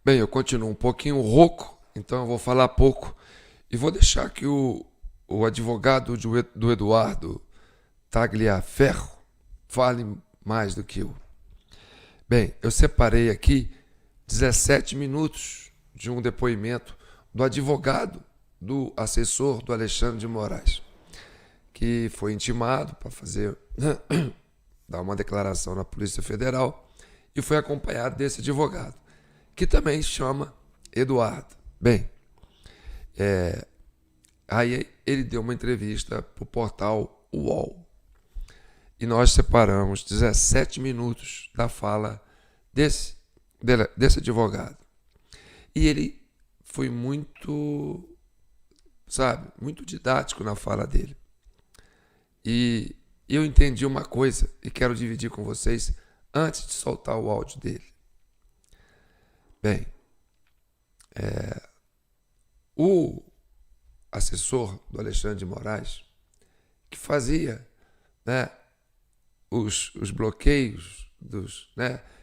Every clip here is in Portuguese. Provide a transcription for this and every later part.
Bem, eu continuo um pouquinho rouco, então eu vou falar pouco e vou deixar que o advogado do Eduardo Tagliaferro fale mais do que eu. Bem, eu separei aqui 17 minutos de um depoimento do advogado do assessor do Alexandre de Moraes, que foi intimado para fazer dar uma declaração na Polícia Federal e foi acompanhado desse advogado, que também chama Eduardo. Bem, aí ele deu uma entrevista para o portal UOL e nós separamos 17 minutos da fala desse advogado. E ele foi muito, muito didático na fala dele. E eu entendi uma coisa e quero dividir com vocês antes de soltar o áudio dele. Bem, o assessor do Alexandre de Moraes, que fazia, os bloqueios,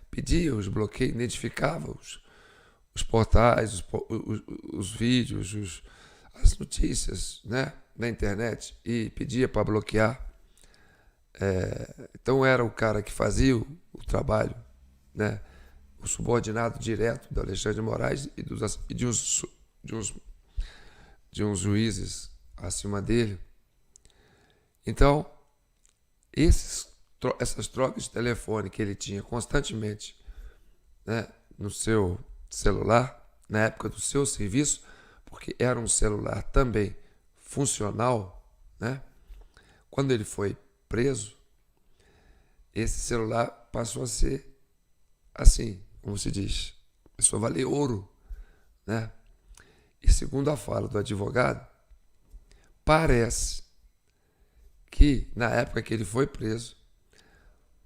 pedia os bloqueios, identificava os portais, os vídeos, as notícias na internet e pedia para bloquear. Então era o cara que fazia o trabalho, o subordinado direto do Alexandre de Moraes e de uns juízes acima dele. Então, essas trocas de telefone que ele tinha constantemente no seu celular, na época do seu serviço, porque era um celular também funcional, quando ele foi preso, esse celular passou a ser assim, como se diz, passou a valer ouro, E segundo a fala do advogado, parece que na época que ele foi preso,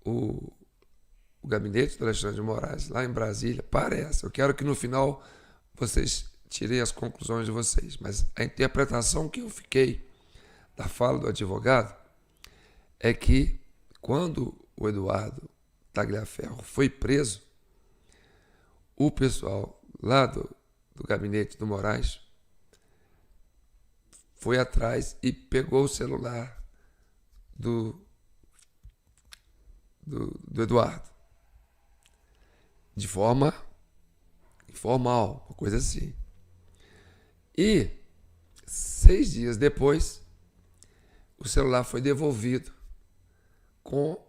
o gabinete do Alexandre de Moraes, lá em Brasília, parece, eu quero que no final vocês tirem as conclusões de vocês, mas a interpretação que eu fiquei da fala do advogado é que quando o Eduardo Tagliaferro foi preso, o pessoal lá do gabinete do Moraes foi atrás e pegou o celular do Eduardo de forma informal, uma coisa assim. E 6 dias depois, o celular foi devolvido com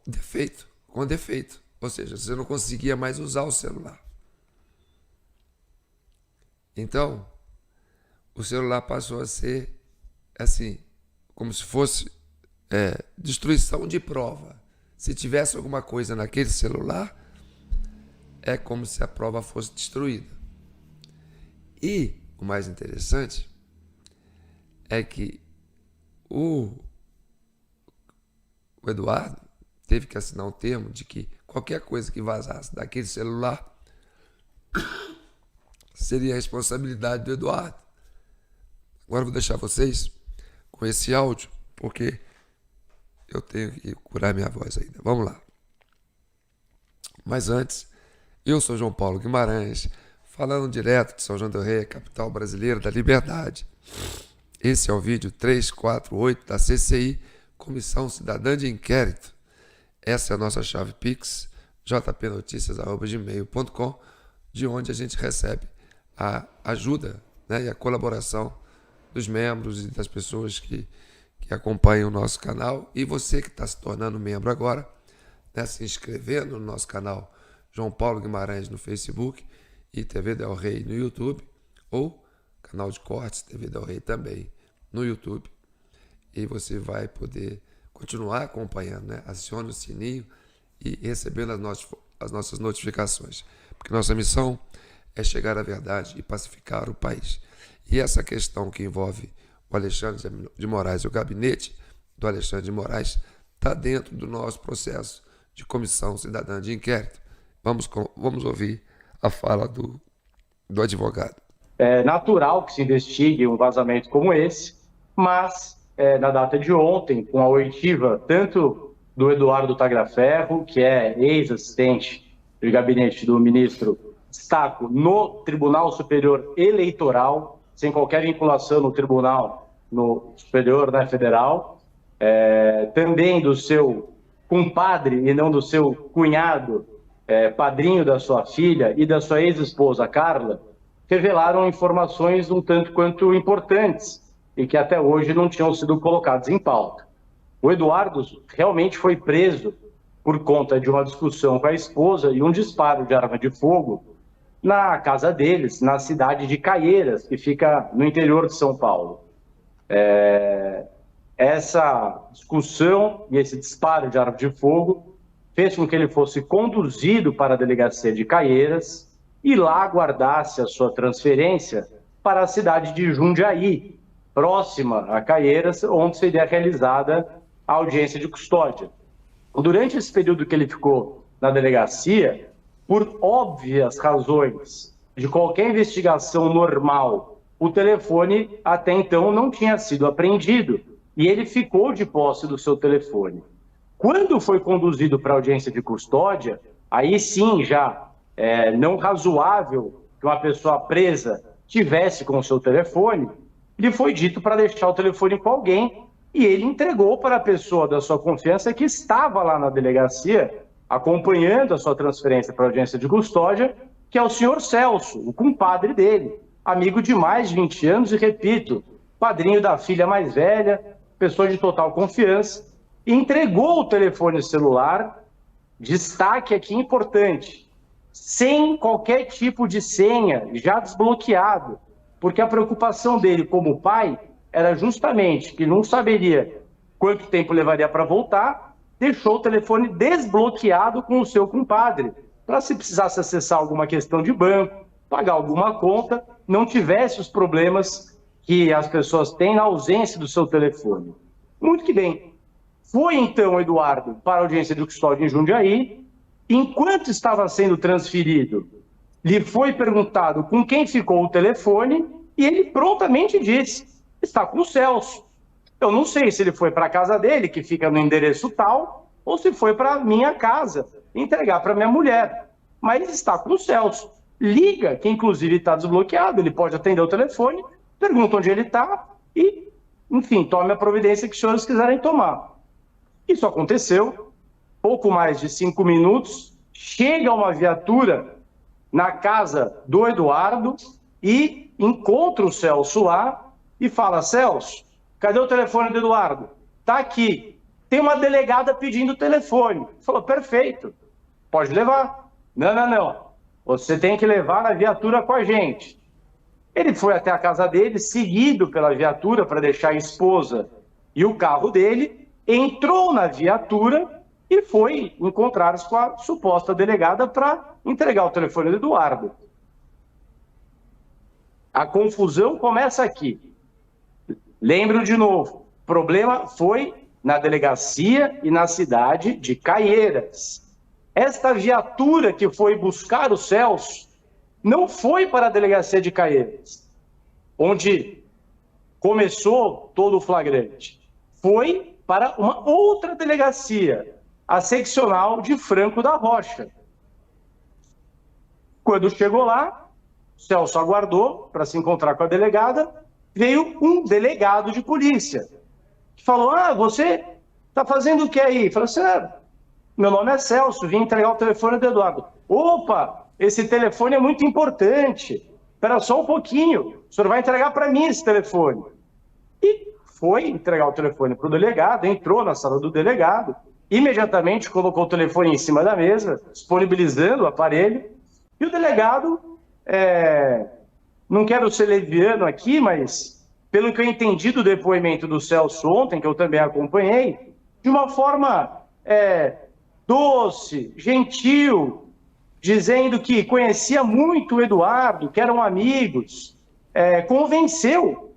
defeito. Ou seja, você não conseguia mais usar o celular. Então, o celular passou a ser assim, como se fosse destruição de prova. Se tivesse alguma coisa naquele celular, é como se a prova fosse destruída. E o mais interessante é que o Eduardo teve que assinar um termo de que qualquer coisa que vazasse daquele celular seria a responsabilidade do Eduardo. Agora eu vou deixar vocês com esse áudio, porque eu tenho que curar minha voz ainda. Vamos lá. Mas antes, eu sou João Paulo Guimarães, falando direto de São João del Rei, capital brasileira da liberdade. Esse é o vídeo 348 da CCI, Comissão Cidadã de Inquérito. Essa é a nossa chave Pix, jpnoticias@gmail.com, de onde a gente recebe a ajuda e a colaboração dos membros e das pessoas que acompanham o nosso canal. E você que está se tornando membro agora, se inscrevendo no nosso canal João Paulo Guimarães no Facebook e TV Del Rey no YouTube, ou canal de cortes TV Del Rey também no YouTube. E você vai poder continuar acompanhando, Acione o sininho e recebendo as nossas notificações. Porque nossa missão é chegar à verdade e pacificar o país. E essa questão que envolve o Alexandre de Moraes e o gabinete do Alexandre de Moraes está dentro do nosso processo de Comissão Cidadã de Inquérito. Vamos ouvir a fala do advogado. É natural que se investigue um vazamento como esse, mas na data de ontem, com a oitiva tanto do Eduardo Tagliaferro, que é ex-assistente de gabinete do ministro, destaco, no Tribunal Superior Eleitoral, sem qualquer vinculação no Tribunal Superior, né, Federal, também do seu compadre e não do seu cunhado, padrinho da sua filha e da sua ex-esposa, Carla, revelaram informações um tanto quanto importantes e que até hoje não tinham sido colocadas em pauta. O Eduardo realmente foi preso por conta de uma discussão com a esposa e um disparo de arma de fogo na casa deles, na cidade de Caieiras, que fica no interior de São Paulo. Essa discussão e esse disparo de arma de fogo fez com que ele fosse conduzido para a delegacia de Caieiras e lá aguardasse a sua transferência para a cidade de Jundiaí, próxima a Caieiras, onde seria realizada a audiência de custódia. Durante esse período que ele ficou na delegacia, por óbvias razões de qualquer investigação normal, o telefone até então não tinha sido apreendido e ele ficou de posse do seu telefone. Quando foi conduzido para a audiência de custódia, aí sim já não razoável que uma pessoa presa tivesse com o seu telefone, lhe foi dito para deixar o telefone com alguém e ele entregou para a pessoa da sua confiança que estava lá na delegacia, acompanhando a sua transferência para a audiência de custódia, que é o senhor Celso, o compadre dele, amigo de mais de 20 anos e, repito, padrinho da filha mais velha, pessoa de total confiança, e entregou o telefone celular, destaque aqui importante, sem qualquer tipo de senha, já desbloqueado, porque a preocupação dele como pai era justamente que não saberia quanto tempo levaria para voltar, deixou o telefone desbloqueado com o seu compadre, para se precisasse acessar alguma questão de banco, pagar alguma conta, não tivesse os problemas que as pessoas têm na ausência do seu telefone. Muito que bem. Foi então Eduardo para a audiência de custódia em Jundiaí. Enquanto estava sendo transferido, lhe foi perguntado com quem ficou o telefone e ele prontamente disse: está com o Celso. Eu não sei se ele foi para a casa dele, que fica no endereço tal, ou se foi para a minha casa, entregar para minha mulher. Mas ele está com o Celso. Liga, que inclusive está desbloqueado, ele pode atender o telefone, pergunta onde ele está e, enfim, tome a providência que os senhores quiserem tomar. Isso aconteceu, pouco mais de 5 minutos, chega uma viatura na casa do Eduardo e encontra o Celso lá e fala: Celso, cadê o telefone do Eduardo? Tá aqui. Tem uma delegada pedindo o telefone. Falou: perfeito, pode levar. Não. Você tem que levar na viatura com a gente. Ele foi até a casa dele, seguido pela viatura para deixar a esposa e o carro dele, entrou na viatura e foi encontrar-se com a suposta delegada para entregar o telefone do Eduardo. A confusão começa aqui. Lembro de novo, o problema foi na delegacia e na cidade de Caieiras. Esta viatura que foi buscar o Celso não foi para a delegacia de Caieiras, onde começou todo o flagrante. Foi para uma outra delegacia, a seccional de Franco da Rocha. Quando chegou lá, o Celso aguardou para se encontrar com a delegada, veio um delegado de polícia, que falou: você está fazendo o que aí? Falou assim: meu nome é Celso, vim entregar o telefone do Eduardo. Opa, esse telefone é muito importante. Espera só um pouquinho, o senhor vai entregar para mim esse telefone. E foi entregar o telefone para o delegado, entrou na sala do delegado, imediatamente colocou o telefone em cima da mesa, disponibilizando o aparelho, e o delegado, não quero ser leviano aqui, mas pelo que eu entendi do depoimento do Celso ontem, que eu também acompanhei, de uma forma doce, gentil, dizendo que conhecia muito o Eduardo, que eram amigos, convenceu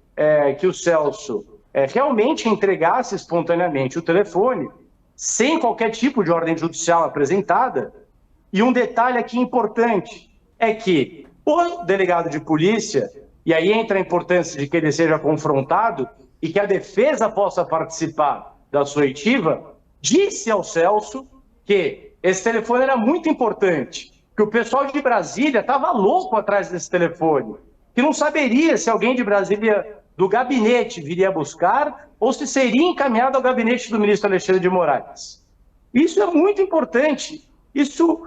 que o Celso realmente entregasse espontaneamente o telefone, sem qualquer tipo de ordem judicial apresentada. E um detalhe aqui importante é que o delegado de polícia, e aí entra a importância de que ele seja confrontado e que a defesa possa participar da sua oitiva, disse ao Celso que esse telefone era muito importante que o pessoal de Brasília estava louco atrás desse telefone, que não saberia se alguém de Brasília, do gabinete, viria buscar ou se seria encaminhado ao gabinete do ministro Alexandre de Moraes. Isso é muito importante. Isso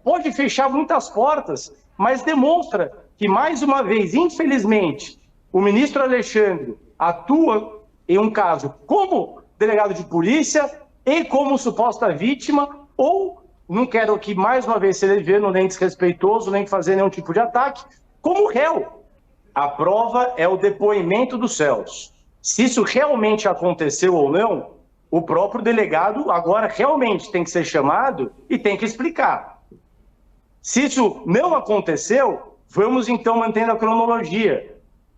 pode fechar muitas portas, mas demonstra que, mais uma vez, infelizmente, o ministro Alexandre atua em um caso como delegado de polícia e como suposta vítima, ou, não quero que mais uma vez ser leviano, nem desrespeitoso, nem fazer nenhum tipo de ataque, como réu. A prova é o depoimento do Celso. Se isso realmente aconteceu ou não, o próprio delegado agora realmente tem que ser chamado e tem que explicar. Se isso não aconteceu, vamos então mantendo a cronologia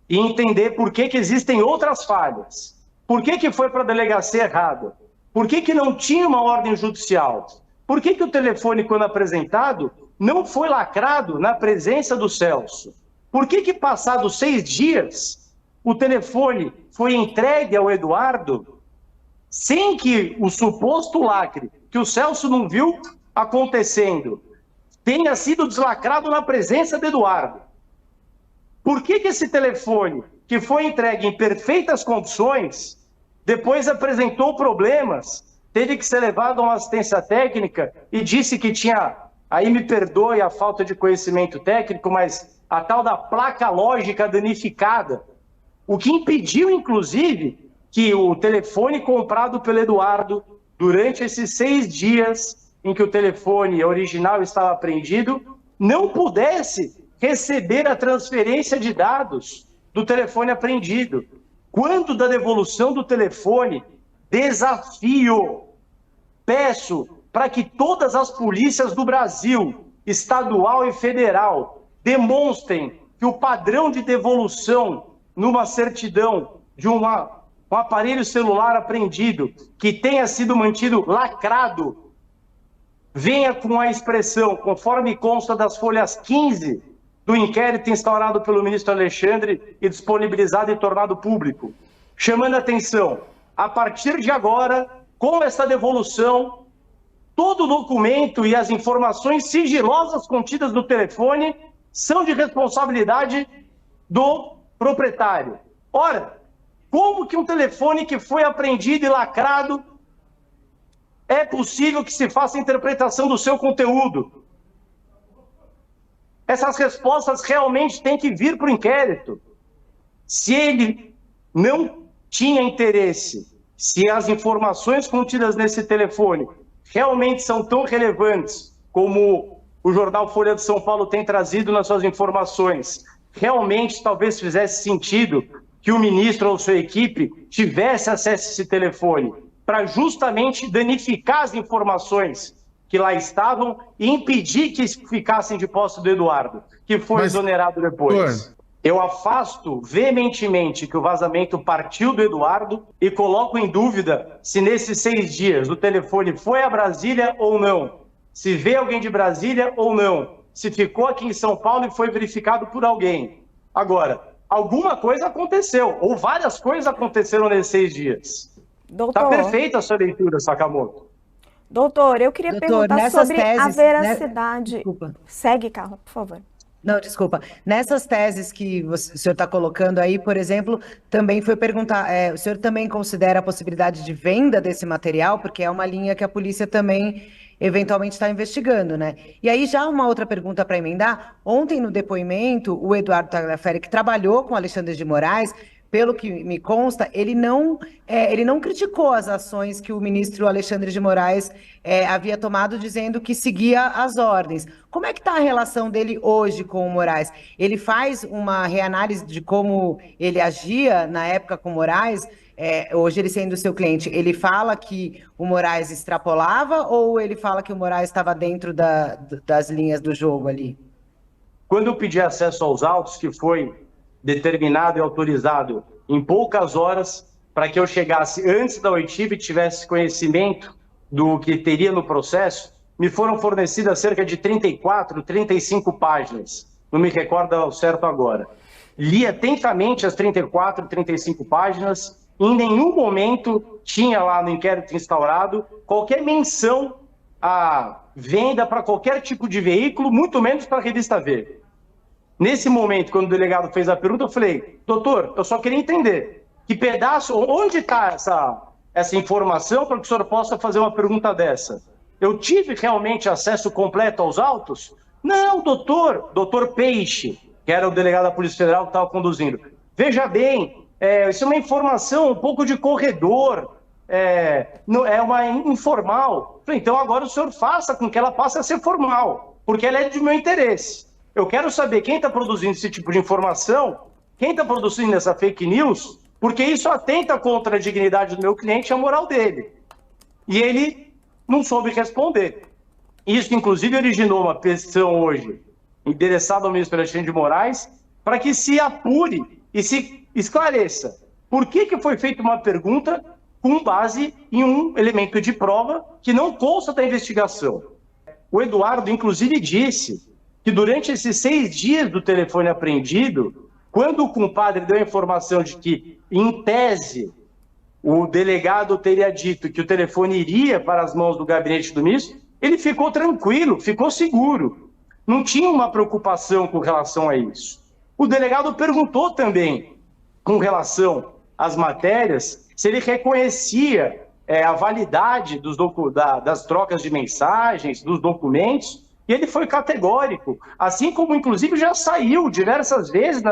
e entender por que existem outras falhas. Por que foi para a delegacia errada? Por que não tinha uma ordem judicial? Por que o telefone, quando apresentado, não foi lacrado na presença do Celso? Por que passados 6 dias, o telefone foi entregue ao Eduardo sem que o suposto lacre, que o Celso não viu acontecendo, tenha sido deslacrado na presença do Eduardo? Por que esse telefone, que foi entregue em perfeitas condições, depois apresentou problemas, teve que ser levado a uma assistência técnica e disse que tinha, aí me perdoe a falta de conhecimento técnico, mas a tal da placa lógica danificada, o que impediu, inclusive, que o telefone comprado pelo Eduardo, durante esses 6 dias em que o telefone original estava apreendido, não pudesse receber a transferência de dados do telefone apreendido. Quanto da devolução do telefone, desafio, peço para que todas as polícias do Brasil, estadual e federal, demonstrem que o padrão de devolução numa certidão de um aparelho celular apreendido, que tenha sido mantido lacrado, venha com a expressão, conforme consta das folhas 15 do inquérito instaurado pelo ministro Alexandre e disponibilizado e tornado público, chamando a atenção, a partir de agora, com essa devolução, todo o documento e as informações sigilosas contidas no telefone são de responsabilidade do proprietário. Ora, como que um telefone que foi apreendido e lacrado é possível que se faça a interpretação do seu conteúdo? Essas respostas realmente têm que vir para o inquérito. Se ele não tinha interesse, se as informações contidas nesse telefone realmente são tão relevantes como o jornal Folha de São Paulo tem trazido nas suas informações, realmente talvez fizesse sentido que o ministro ou sua equipe tivesse acesso a esse telefone para justamente danificar as informações que lá estavam e impedir que ficassem de posse do Eduardo, que foi exonerado depois. Eu afasto veementemente que o vazamento partiu do Eduardo e coloco em dúvida se nesses 6 dias o telefone foi a Brasília ou não, se veio alguém de Brasília ou não, se ficou aqui em São Paulo e foi verificado por alguém. Agora, alguma coisa aconteceu, ou várias coisas aconteceram nesses 6 dias. Está perfeita a sua leitura, Sakamoto. Doutor, eu queria perguntar sobre a veracidade. Desculpa. Segue, Carla, por favor. Não, desculpa. Nessas teses que o senhor está colocando aí, por exemplo, também foi perguntar, o senhor também considera a possibilidade de venda desse material? Porque é uma linha que a polícia também eventualmente está investigando, né? E aí já uma outra pergunta para emendar. Ontem no depoimento, o Eduardo Tagliaferri, que trabalhou com Alexandre de Moraes, pelo que me consta, ele não criticou as ações que o ministro Alexandre de Moraes havia tomado, dizendo que seguia as ordens. Como é que está a relação dele hoje com o Moraes? Ele faz uma reanálise de como ele agia na época com o Moraes, hoje ele sendo seu cliente. Ele fala que o Moraes extrapolava ou ele fala que o Moraes estava dentro das linhas do jogo ali? Quando eu pedi acesso aos autos, que foi determinado e autorizado em poucas horas para que eu chegasse antes da oitiva e tivesse conhecimento do que teria no processo, me foram fornecidas cerca de 34, 35 páginas. Não me recordo ao certo agora. Li atentamente as 34, 35 páginas. Em nenhum momento tinha lá no inquérito instaurado qualquer menção a venda para qualquer tipo de veículo, muito menos para a revista Veja. Nesse momento, quando o delegado fez a pergunta, eu falei, doutor, eu só queria entender que pedaço, onde está essa informação para que o senhor possa fazer uma pergunta dessa? Eu tive realmente acesso completo aos autos? Não, doutor Peixe, que era o delegado da Polícia Federal que estava conduzindo. Veja bem, isso é uma informação um pouco de corredor, é uma informal. Então agora o senhor faça com que ela passe a ser formal, porque ela é de meu interesse. Eu quero saber quem está produzindo esse tipo de informação, quem está produzindo essa fake news, porque isso atenta contra a dignidade do meu cliente e a moral dele. E ele não soube responder. Isso, inclusive, originou uma petição hoje, endereçada ao ministro Alexandre de Moraes, para que se apure e se esclareça por que foi feita uma pergunta com base em um elemento de prova que não consta da investigação. O Eduardo, inclusive, disse que durante esses 6 dias do telefone apreendido, quando o compadre deu a informação de que, em tese, o delegado teria dito que o telefone iria para as mãos do gabinete do ministro, ele ficou tranquilo, ficou seguro. Não tinha uma preocupação com relação a isso. O delegado perguntou também, com relação às matérias, se ele reconhecia a validade das trocas de mensagens, dos documentos, e ele foi categórico, assim como, inclusive, já saiu diversas vezes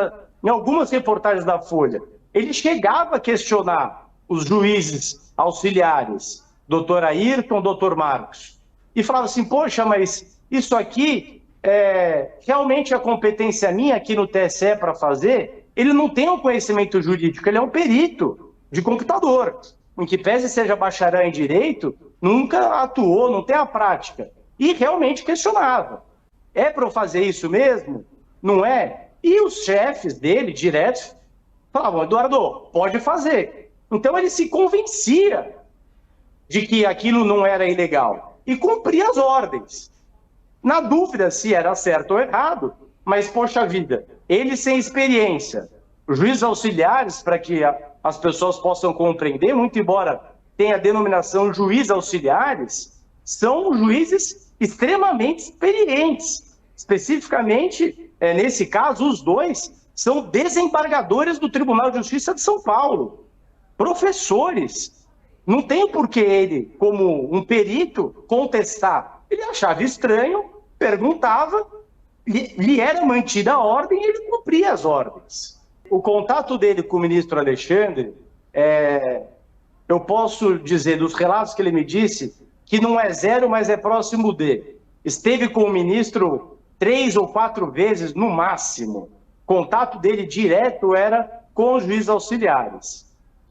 em algumas reportagens da Folha. Ele chegava a questionar os juízes auxiliares, doutor Ayrton, doutor Marcos, e falava assim, poxa, mas isso aqui realmente a competência minha aqui no TSE para fazer, ele não tem um conhecimento jurídico, ele é um perito de computador, em que pese seja bacharel em direito, nunca atuou, não tem a prática. E realmente questionava. É para eu fazer isso mesmo? Não é? E os chefes dele, diretos, falavam, Eduardo, pode fazer. Então ele se convencia de que aquilo não era ilegal e cumpria as ordens. Na dúvida se era certo ou errado, mas, poxa vida, ele sem experiência, os juízes auxiliares, para que as pessoas possam compreender, muito embora tenha a denominação juízes auxiliares, são juízes extremamente experientes. Especificamente, nesse caso, os dois são desembargadores do Tribunal de Justiça de São Paulo, professores. Não tem por que ele, como um perito, contestar. Ele achava estranho, perguntava, lhe era mantida a ordem e ele cumpria as ordens. O contato dele com o ministro Alexandre, eu posso dizer, dos relatos que ele me disse, que não é 0, mas é próximo de. Esteve com o ministro 3 ou 4 vezes no máximo. Contato dele direto era com os juízes auxiliares.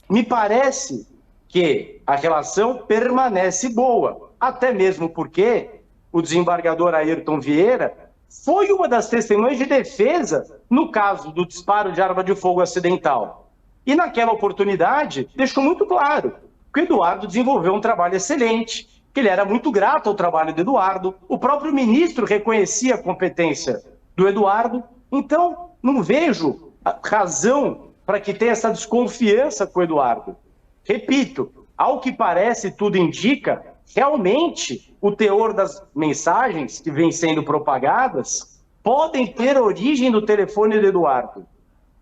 Me parece que a relação permanece boa, até mesmo porque o desembargador Ayrton Vieira foi uma das testemunhas de defesa no caso do disparo de arma de fogo acidental. E naquela oportunidade deixou muito claro que o Eduardo desenvolveu um trabalho excelente, que ele era muito grato ao trabalho do Eduardo, o próprio ministro reconhecia a competência do Eduardo, então não vejo razão para que tenha essa desconfiança com o Eduardo. Repito, ao que parece, tudo indica, realmente o teor das mensagens que vêm sendo propagadas podem ter origem no telefone do Eduardo.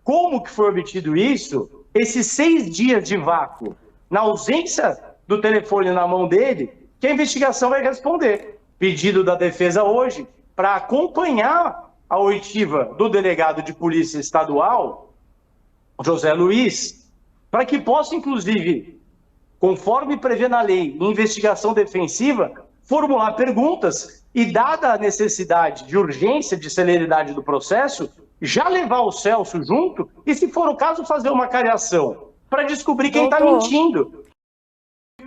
Como que foi obtido isso? Esses 6 dias de vácuo, na ausência do telefone na mão dele, que a investigação vai responder. Pedido da defesa hoje para acompanhar a oitiva do delegado de polícia estadual, José Luiz, para que possa, inclusive, conforme prevê na lei, em investigação defensiva, formular perguntas e, dada a necessidade de urgência, de celeridade do processo, já levar o Celso junto e, se for o caso, fazer uma cariação para descobrir quem está mentindo.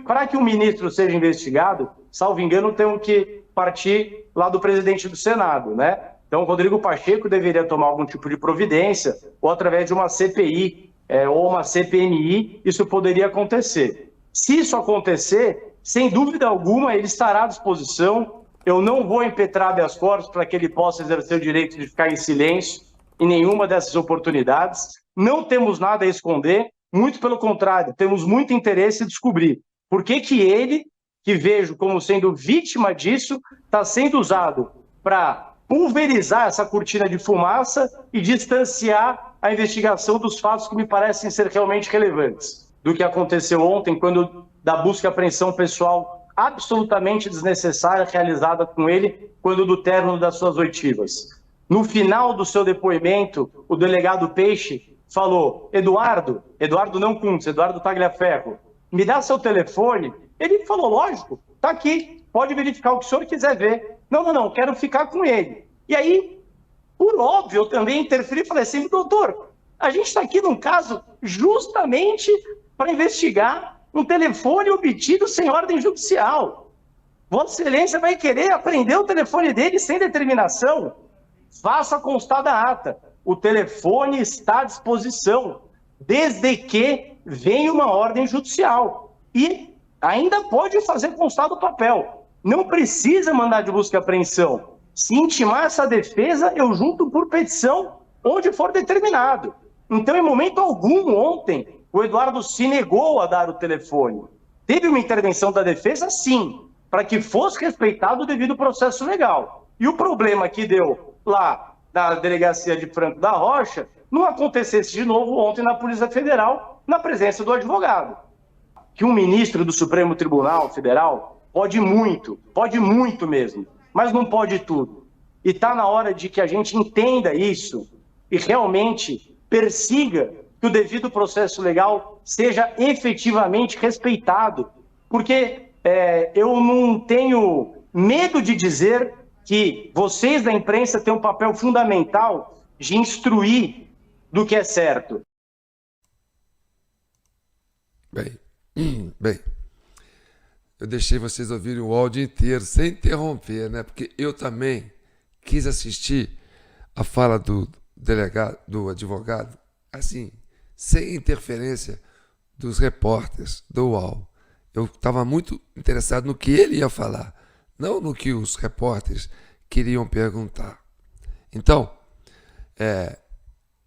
Para que o ministro seja investigado, salvo engano, temos que partir lá do presidente do Senado, né? Então, o Rodrigo Pacheco deveria tomar algum tipo de providência, ou através de uma CPI ou uma CPMI, isso poderia acontecer. Se isso acontecer, sem dúvida alguma, ele estará à disposição. Eu não vou impetrar habeas corpus para que ele possa exercer o direito de ficar em silêncio em nenhuma dessas oportunidades. Não temos nada a esconder, muito pelo contrário, temos muito interesse em descobrir por que ele, que vejo como sendo vítima disso, está sendo usado para pulverizar essa cortina de fumaça e distanciar a investigação dos fatos que me parecem ser realmente relevantes. Do que aconteceu ontem, quando da busca e apreensão pessoal absolutamente desnecessária realizada com ele, quando do término das suas oitivas. No final do seu depoimento, o delegado Peixe falou: Eduardo não Kuntz, Eduardo Tagliaferro, me dá seu telefone. Ele falou: lógico, tá aqui, pode verificar o que o senhor quiser ver. Não, quero ficar com ele. E aí, por óbvio, eu também interferi e falei assim: doutor, a gente está aqui num caso justamente para investigar um telefone obtido sem ordem judicial. Vossa Excelência vai querer apreender o telefone dele sem determinação? Faça constar da ata. O telefone está à disposição, desde que venha uma ordem judicial. E ainda pode fazer constar do papel. Não precisa mandar de busca e apreensão. Se intimar essa defesa, eu junto por petição, onde for determinado. Então, em momento algum, ontem, o Eduardo se negou a dar o telefone. Teve uma intervenção da defesa, sim, para que fosse respeitado o devido processo legal. E o problema que deu lá na delegacia de Franco da Rocha não acontecesse de novo ontem na Polícia Federal, na presença do advogado. Que um ministro do Supremo Tribunal Federal pode muito mesmo, mas não pode tudo. E está na hora de que a gente entenda isso e realmente persiga que o devido processo legal seja efetivamente respeitado. Porque eu não tenho medo de dizer que vocês da imprensa têm um papel fundamental de instruir do que é certo. Bem, eu deixei vocês ouvirem o áudio inteiro, sem interromper, né? Porque eu também quis assistir a fala do delegado, do advogado, assim, sem interferência dos repórteres do UOL. Eu estava muito interessado no que ele ia falar, não no que os repórteres queriam perguntar. Então,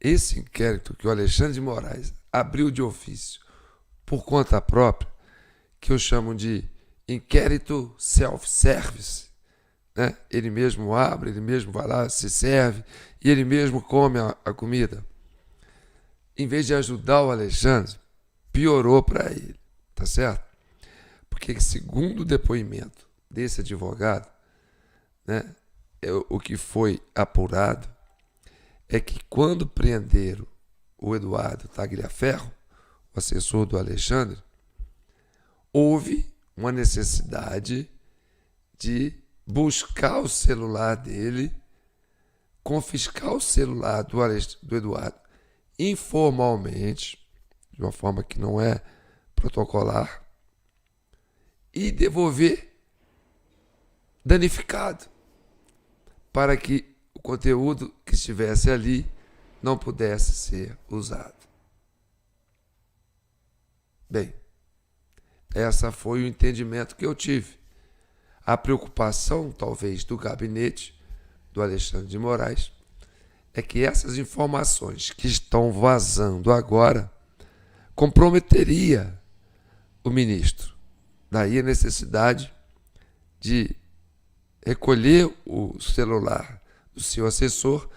esse inquérito que o Alexandre de Moraes abriu de ofício por conta própria, que eu chamo de inquérito self-service, né? Ele mesmo abre, ele mesmo vai lá, se serve e ele mesmo come a comida. Em vez de ajudar o Alexandre, piorou para ele, tá certo? Porque segundo o depoimento desse advogado, né, o que foi apurado é que quando prenderam o Eduardo Tagliaferro, o assessor do Alexandre, houve uma necessidade de buscar o celular dele, confiscar o celular do Eduardo informalmente, de uma forma que não é protocolar, e devolver danificado, para que o conteúdo que estivesse ali não pudesse ser usado. Bem, essa foi o entendimento que eu tive. A preocupação, talvez, do gabinete do Alexandre de Moraes é que essas informações que estão vazando agora comprometeria o ministro. Daí a necessidade de recolher o celular do seu assessor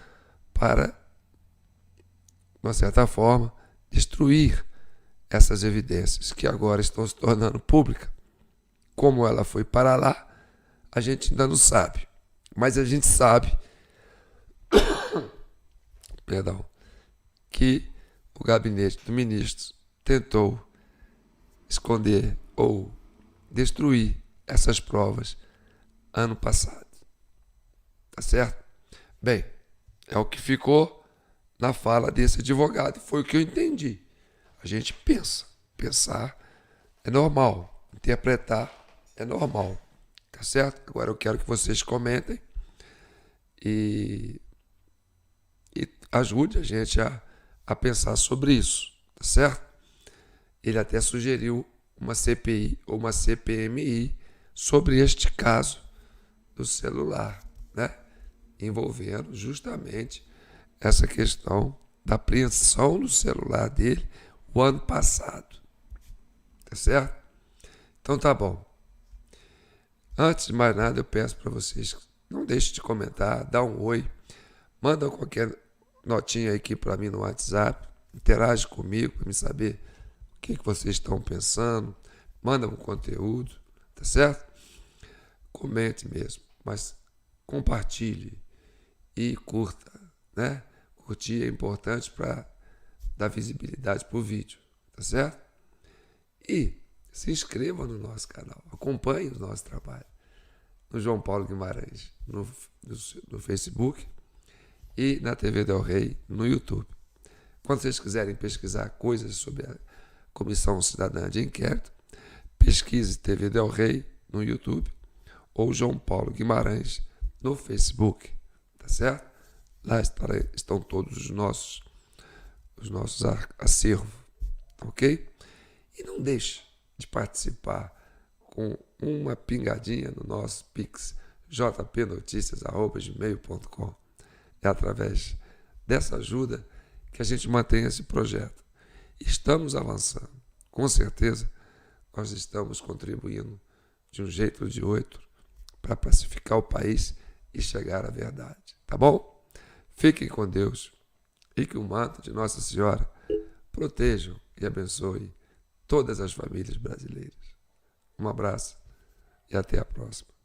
para, de uma certa forma, destruir essas evidências que agora estão se tornando públicas. Como ela foi para lá, a gente ainda não sabe. Mas a gente sabe que o gabinete do ministro tentou esconder ou destruir essas provas ano passado. Tá certo? Bem, é o que ficou na fala desse advogado. Foi o que eu entendi. A gente pensa. Pensar é normal. Interpretar é normal. Tá certo? Agora eu quero que vocês comentem e ajude a gente a pensar sobre isso. Tá certo? Ele até sugeriu uma CPI ou uma CPMI sobre este caso do celular, né? Envolvendo justamente essa questão da apreensão do celular dele o ano passado. Tá certo? Então tá bom. Antes de mais nada, eu peço para vocês, não deixem de comentar, dá um oi, manda qualquer notinha aqui para mim no WhatsApp, interage comigo para me saber o que vocês estão pensando, manda um conteúdo, tá certo? Comente mesmo, mas compartilhe e curta, né? Curtir é importante para dar visibilidade para o vídeo, tá certo? E se inscreva no nosso canal, acompanhe o nosso trabalho no João Paulo Guimarães, no Facebook e na TV Del Rey, no YouTube. Quando vocês quiserem pesquisar coisas sobre a Comissão Cidadã de Inquérito, pesquise TV Del Rey no YouTube ou João Paulo Guimarães no Facebook, tá certo? Lá estão todos os nossos acervos, ok? E não deixe de participar com uma pingadinha no nosso Pix, jpnoticias@gmail.com. É através dessa ajuda que a gente mantém esse projeto. Estamos avançando. Com certeza, nós estamos contribuindo de um jeito ou de outro para pacificar o país e chegar à verdade. Tá bom? Fiquem com Deus e que o manto de Nossa Senhora protejam e abençoe todas as famílias brasileiras. Um abraço e até a próxima.